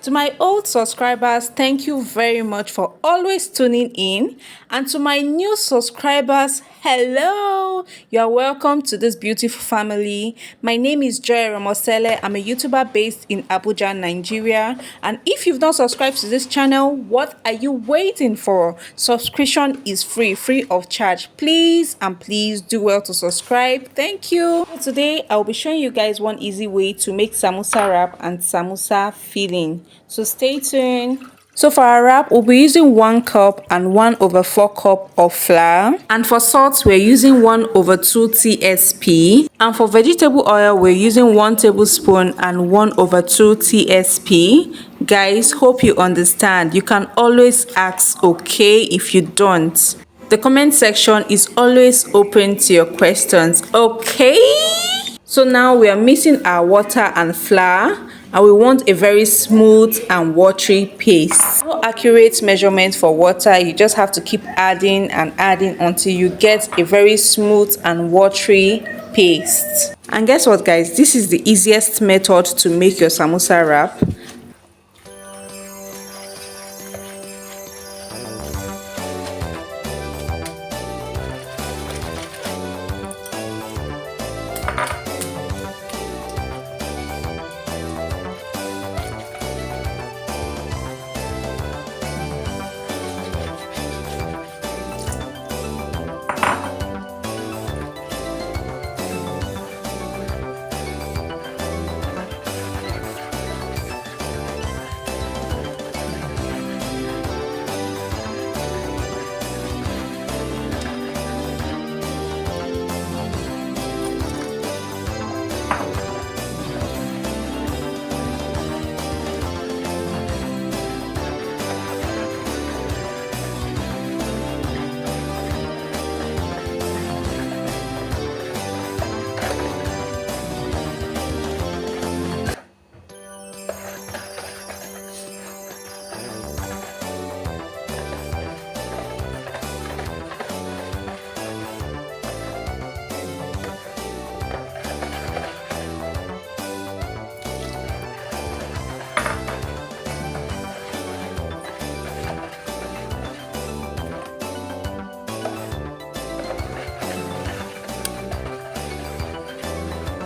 To my old subscribers, thank you very much for always tuning in. And to my new subscribers, hello! You are welcome to this beautiful family. My name is Joy Ramosele. I'm a YouTuber based in Abuja, Nigeria. And if you've not subscribed to this channel, what are you waiting for? Subscription is free of charge. Please and please do well to subscribe. Thank you. Today, I'll be showing you guys one easy way to make samosa wrap and samosa filling. So stay tuned. So for our wrap, we'll be using 1 cup and 1/4 cup of flour. And for salt, we're using 1/2 tsp. And for vegetable oil, we're using 1 tablespoon and 1/2 tsp. Guys, hope you understand. You can always ask okay if you don't. The comment section is always open to your questions, okay? So now we are mixing our water and flour, and we want a very smooth and watery paste. No accurate measurement for water, you just have to keep adding and adding until you get a very smooth and watery paste. And guess what, guys? This is the easiest method to make your samosa wrap.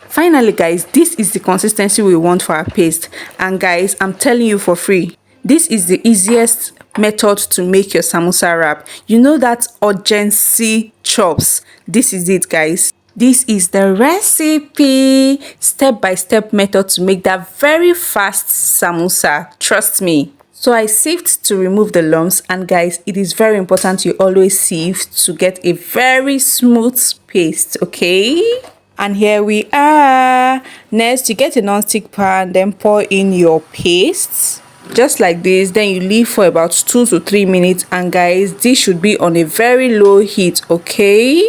Finally, guys, this is the consistency we want for our paste. And guys, I'm telling you for free, this is the easiest method to make your samosa wrap. You know that urgency chops. This is it, guys. This is the recipe, step-by-step method to make that very fast samosa. Trust me. So I sieved to remove the lumps, and guys, it is very important you always sieve to get a very smooth paste, okay? And here we are. Next, you get a non-stick pan, then pour in your paste just like this. Then you leave for about 2 to 3 minutes, and guys, this should be on a very low heat, okay?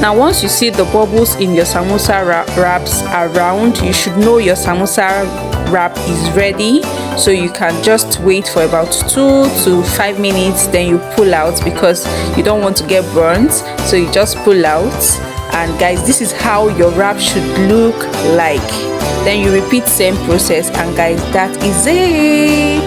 Now once you see the bubbles in your samosa wraps around, you should know your samosa wrap is ready. So you can just wait for about 2 to 5 minutes, then you pull out because you don't want to get burnt. So you just pull out, and guys, this is how your wrap should look like. Then you repeat same process, and guys, that is it.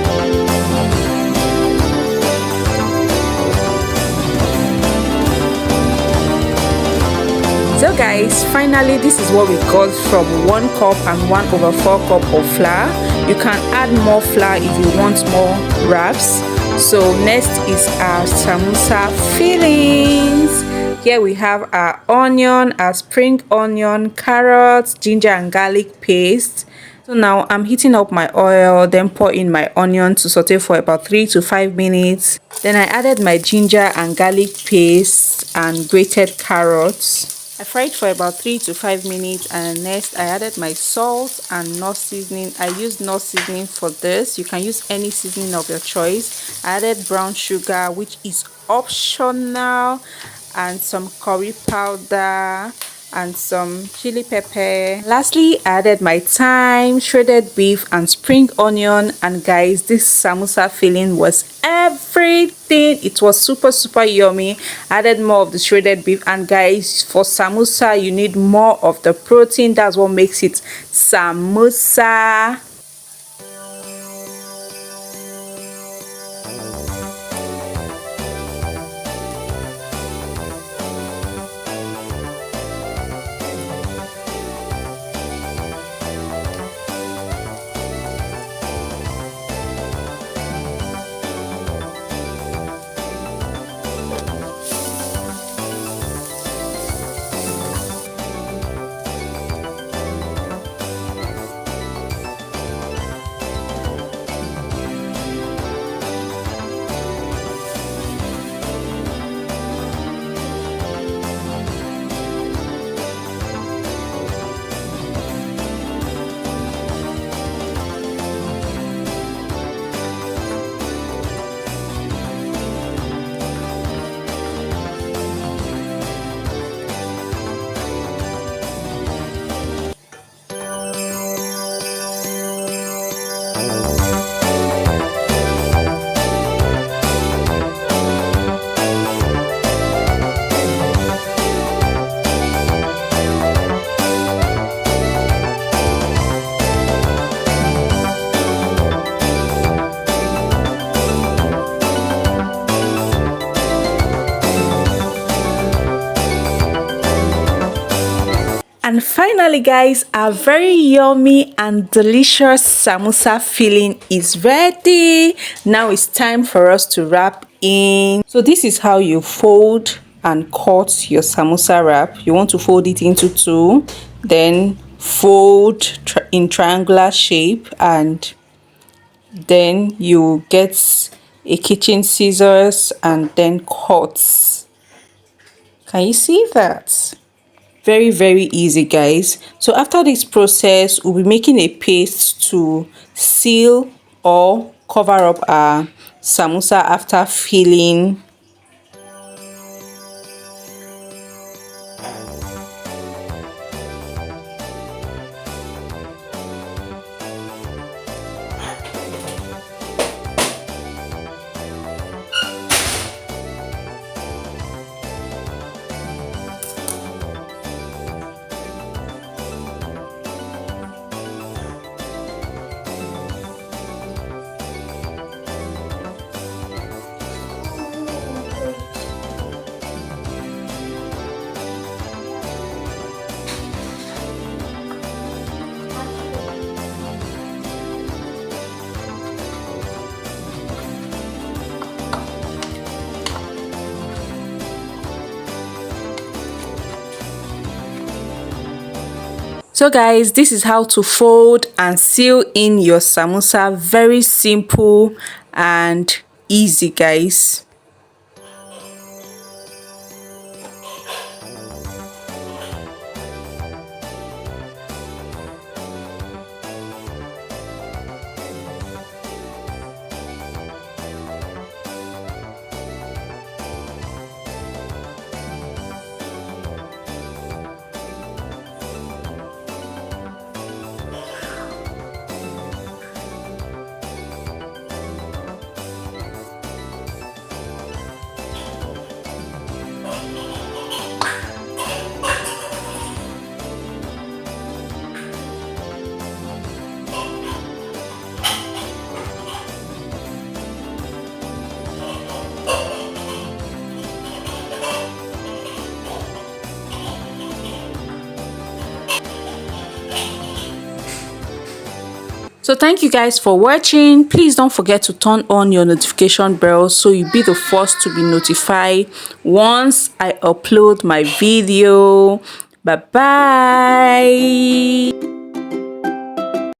So guys, finally this is what we got from 1 cup and 1/4 cup of flour. You can add more flour if you want more wraps. So next is our samosa fillings. Here we have our onion, our spring onion, carrots, ginger and garlic paste. So now I'm heating up my oil, then pour in my onion to saute for about 3 to 5 minutes. Then I added my ginger and garlic paste and grated carrots. I fried for about 3 to 5 minutes, and next I added my salt and nut seasoning. I used nut seasoning for this. You can use any seasoning of your choice. I added brown sugar, which is optional, and some curry powder and some chili pepper. Lastly, I added my thyme, shredded beef and spring onion. And guys, this samosa filling was everything. It was super yummy. I added more of the shredded beef, and guys, for samosa you need more of the protein. That's what makes it samosa. And finally guys, our very yummy and delicious samosa filling is ready. Now it's time for us to wrap in. So this is how you fold and cut your samosa wrap. You want to fold it into 2, then fold in triangular shape, and then you get a kitchen scissors and then cut. Can you see that? Very easy guys. So after this process, we'll be making a paste to seal or cover up our samosa after filling. So guys, this is how to fold and seal in your samosa. Very simple and easy guys. So thank you guys for watching. Please don't forget to turn on your notification bell so you'll be the first to be notified once I upload my video. Bye bye.